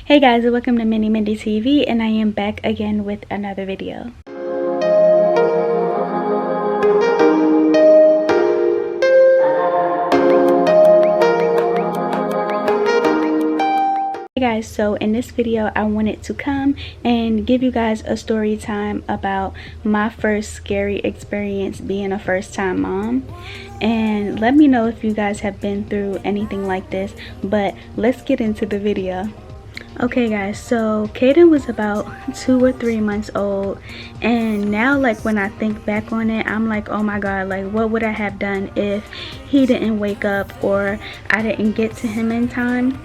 Hey guys, welcome to Mini Mindy TV, and I am back again with another video. Hey guys, so in this video I wanted to come and give you guys a story time about my first scary experience being a first-time mom, and let me know if you guys have been through anything like this. But let's get into the video. Okay guys, so Kaden was about 2 or 3 months old, and now like when I think back on it, I'm like, oh my god, like what would I have done if he didn't wake up or I didn't get to him in time?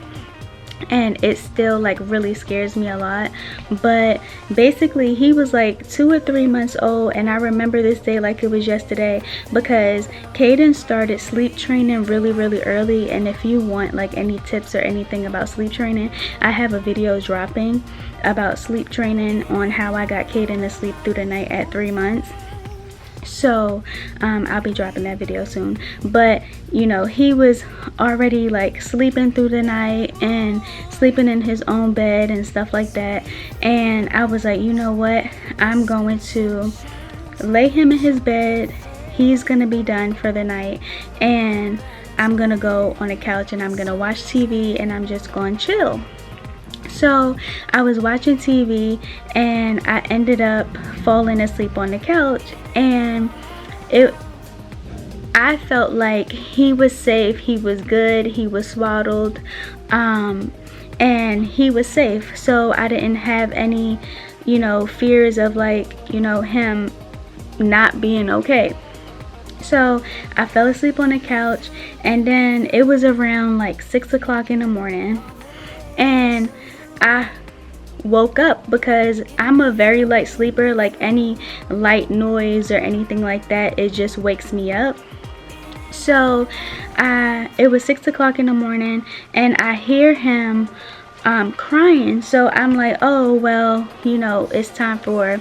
And it still like really scares me a lot. But basically he was like 2 or 3 months old, and I remember this day like it was yesterday because Kaden started sleep training really early. And if you want like any tips or anything about sleep training, I have a video dropping about sleep training on how I got Kaden to sleep through the night at 3 months. So I'll be dropping that video soon. But you know, he was already like sleeping through the night and sleeping in his own bed and stuff like that. And I was like, you know what, I'm going to lay him in his bed. He's gonna be done for the night, and I'm gonna go on the couch and I'm gonna watch TV, and I'm just going to chill. So I was watching TV and I ended up falling asleep on the couch, and I felt like he was safe, he was good, he was swaddled, and he was safe. So I didn't have any, you know, fears of like, you know, him not being okay. So I fell asleep on the couch, and then it was around like 6 o'clock in the morning, and I woke up because I'm a very light sleeper. Like any light noise or anything like that, it just wakes me up. So it was 6 o'clock in the morning, and I hear him crying. So I'm like, oh well, you know, it's time for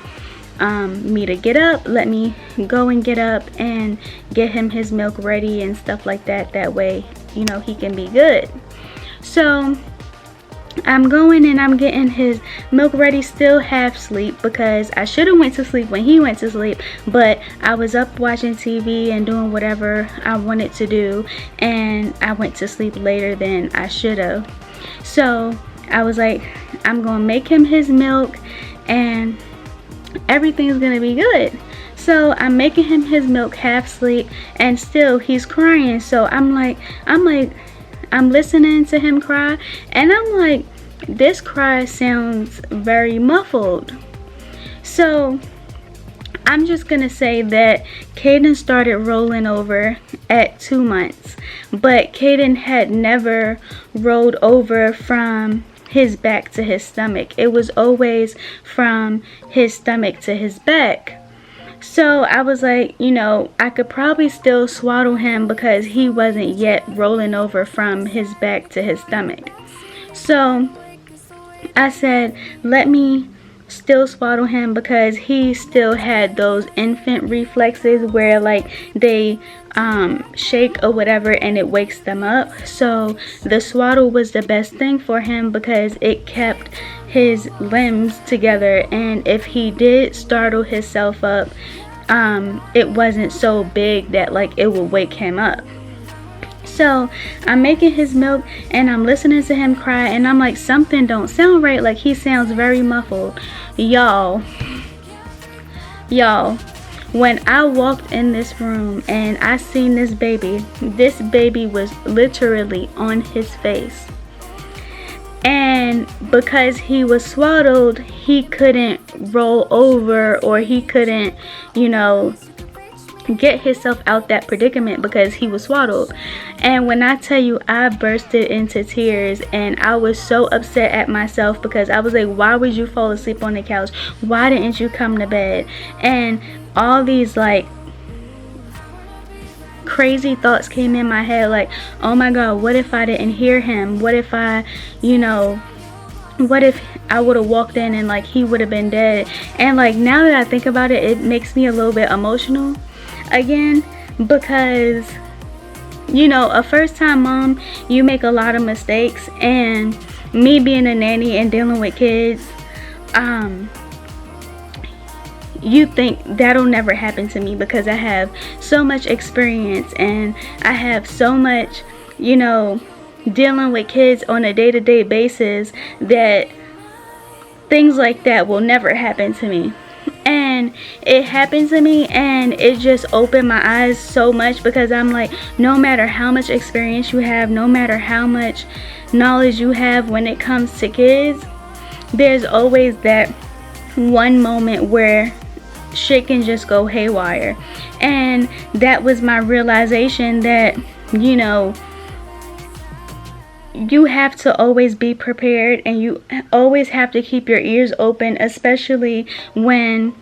me to get up. Let me go and get up and get him his milk ready and stuff like that. That way, you know, he can be good. So I'm going and I'm getting his milk ready, still half asleep, because I should have went to sleep when he went to sleep, but I was up watching TV and doing whatever I wanted to do, and I went to sleep later than I should have. So I was like, I'm gonna make him his milk and everything's gonna be good. So I'm making him his milk half asleep, and still he's crying. So I'm listening to him cry, and I'm like, this cry sounds very muffled. So I'm just gonna say that Kaden started rolling over at 2 months, but Kaden had never rolled over from his back to his stomach. It was always from his stomach to his back. So I was like, you know, I could probably still swaddle him because he wasn't yet rolling over from his back to his stomach. So I said, let me still swaddle him because he still had those infant reflexes where like they shake or whatever and it wakes them up. So the swaddle was the best thing for him because it kept his limbs together, and if he did startle himself up, it wasn't so big that like it would wake him up. So I'm making his milk and I'm listening to him cry, and I'm like, something don't sound right, like he sounds very muffled. Y'all, when I walked in this room and I seen this baby was literally on his face. And because he was swaddled, he couldn't roll over, or he couldn't, you know, get himself out that predicament because he was swaddled. And when I tell you, I bursted into tears, and I was so upset at myself because I was like, why would you fall asleep on the couch? Why didn't you come to bed? And all these like crazy thoughts came in my head, like, oh my god, what if I didn't hear him? What if I, you know, what if I would have walked in and like he would have been dead? And like now that I think about it, it makes me a little bit emotional again, because you know, a first time mom, you make a lot of mistakes, and me being a nanny and dealing with kids, you think that'll never happen to me because I have so much experience and I have so much, you know, dealing with kids on a day-to-day basis, that things like that will never happen to me. And it happened to me, and it just opened my eyes so much, because I'm like, no matter how much experience you have, no matter how much knowledge you have when it comes to kids, there's always that one moment where shit can just go haywire. And that was my realization, that, you know, you have to always be prepared, and you always have to keep your ears open, especially when,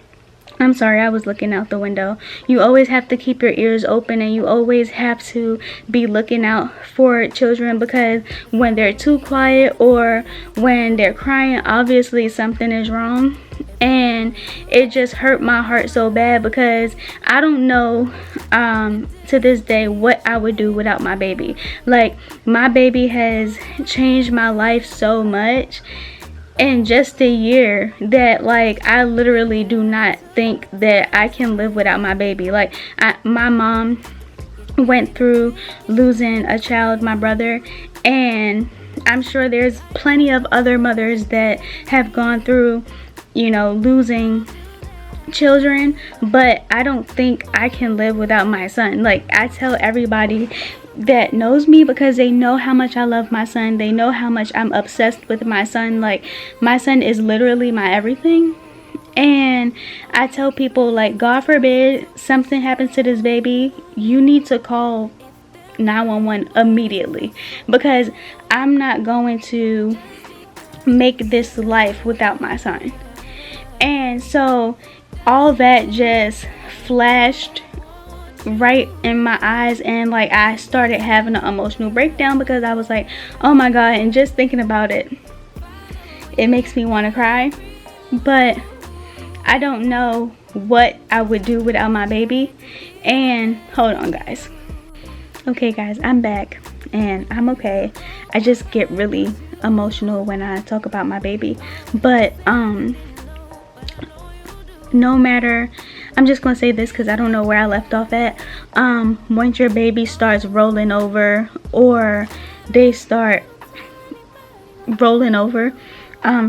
I'm sorry, I was looking out the window. You always have to keep your ears open, and you always have to be looking out for children, because when they're too quiet or when they're crying, obviously something is wrong. And it just hurt my heart so bad, because I don't know to this day what I would do without my baby. Like, my baby has changed my life so much in just a year, that like I literally do not think that I can live without my baby. Like, my mom went through losing a child, my brother, and I'm sure there's plenty of other mothers that have gone through, you know, losing children, but I don't think I can live without my son. Like, I tell everybody that knows me, because they know how much I love my son, they know how much I'm obsessed with my son. Like, my son is literally my everything. And I tell people, like, God forbid something happens to this baby, you need to call 911 immediately, because I'm not going to make this life without my son. And so all that just flashed right in my eyes, and like I started having an emotional breakdown, because I was like, oh my God. And just thinking about it, it makes me want to cry. But I don't know what I would do without my baby. And hold on, guys. Okay guys, I'm back and I'm okay. I just get really emotional when I talk about my baby. But no matter, I'm just gonna say this because I don't know where I left off at. Once your baby starts rolling over, or they start rolling over,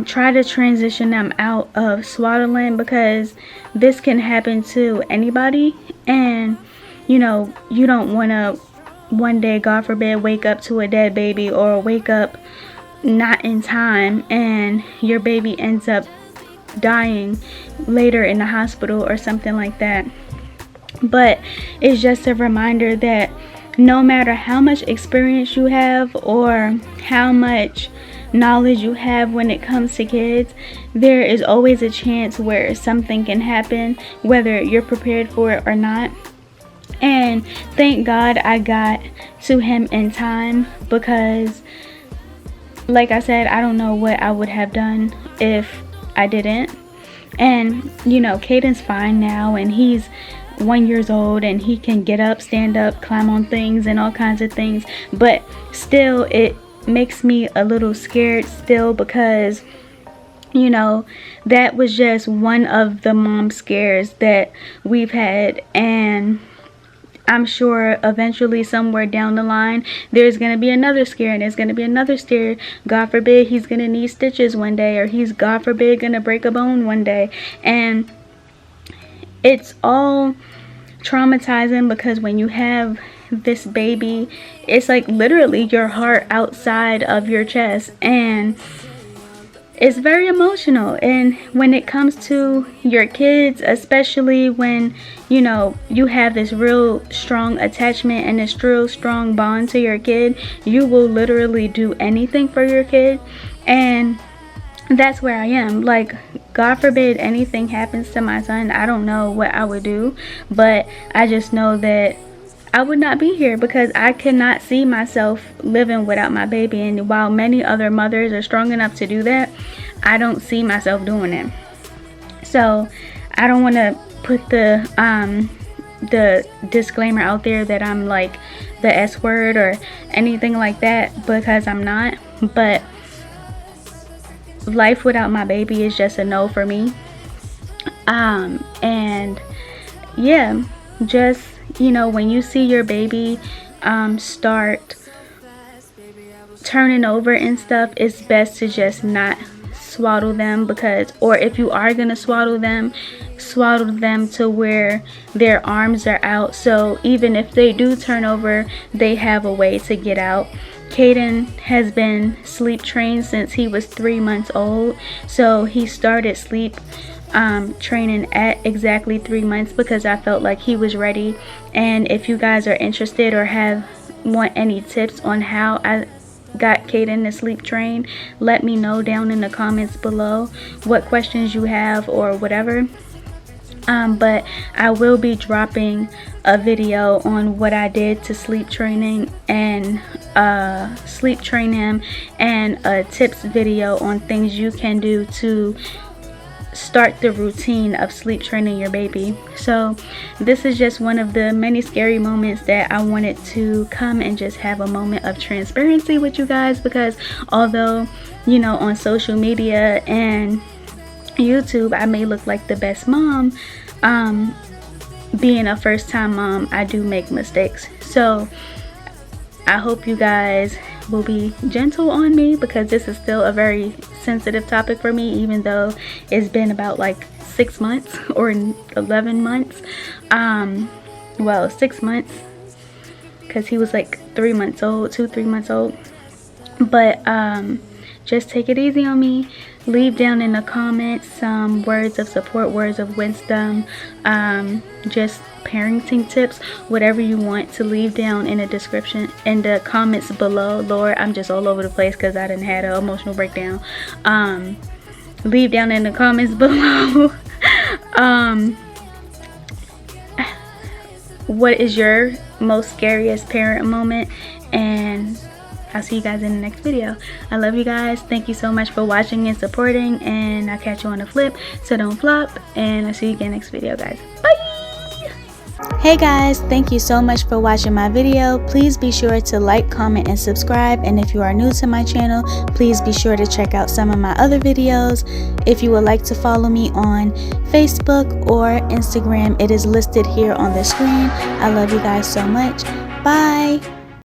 try to transition them out of swaddling, because this can happen to anybody. And you know, you don't want to one day, God forbid, wake up to a dead baby, or wake up not in time and your baby ends up dying later in the hospital or something like that. But it's just a reminder that no matter how much experience you have or how much knowledge you have when it comes to kids, there is always a chance where something can happen, whether you're prepared for it or not. And thank God I got to him in time, because like I said, I don't know what I would have done if I didn't. And you know, Caden's fine now, and he's 1 year old, and he can get up, stand up, climb on things and all kinds of things. But still, it makes me a little scared still, because you know, that was just one of the mom scares that we've had. And I'm sure eventually somewhere down the line there's going to be another scare, and there's going to be another scare. God forbid he's going to need stitches one day, or he's, God forbid, going to break a bone one day. And it's all traumatizing, because when you have this baby, it's like literally your heart outside of your chest, and it's very emotional. And when it comes to your kids, especially when you know you have this real strong attachment and this real strong bond to your kid, you will literally do anything for your kid. And that's where I am. Like, God forbid anything happens to my son, I don't know what I would do, but I just know that I would not be here, because I cannot see myself living without my baby. And while many other mothers are strong enough to do that, I don't see myself doing it. So I don't want to put the disclaimer out there that I'm like the S word or anything like that, because I'm not. But life without my baby is just a no for me. And yeah, just, you know, when you see your baby start turning over and stuff, it's best to just not swaddle them, because, or if you are gonna swaddle them to where their arms are out, so even if they do turn over, they have a way to get out. Caden has been sleep trained since he was 3 months old, so he started sleep training at exactly 3 months because I felt like he was ready. And if you guys are interested or want any tips on how I got Caden to sleep train, let me know down in the comments below what questions you have or whatever. But I will be dropping a video on what I did to sleep training and sleep train him, and a tips video on things you can do to start the routine of sleep training your baby. So this is just one of the many scary moments that I wanted to come and just have a moment of transparency with you guys, because although, you know, on social media and YouTube I may look like the best mom, being a first-time mom, I do make mistakes. So I hope you guys will be gentle on me, because this is still a very sensitive topic for me, even though it's been about like 6 months or 11 months. Well, 6 months, because he was like 3 months old, 2-3 months old. But just take it easy on me. Leave down in the comments some words of support, words of wisdom, just parenting tips, whatever you want to leave down in the description, in the comments below. Lord, I'm just all over the place because I done had an emotional breakdown. Leave down in the comments below what is your most scariest parent moment, and I'll see you guys in the next video. I love you guys. Thank you so much for watching and supporting, and I'll catch you on the flip, so don't flop, and I'll see you again next video, guys. Bye! Hey guys, thank you so much for watching my video. Please be sure to like, comment, and subscribe, and if you are new to my channel, please be sure to check out some of my other videos. If you would like to follow me on Facebook or Instagram, it is listed here on the screen. I love you guys so much. Bye!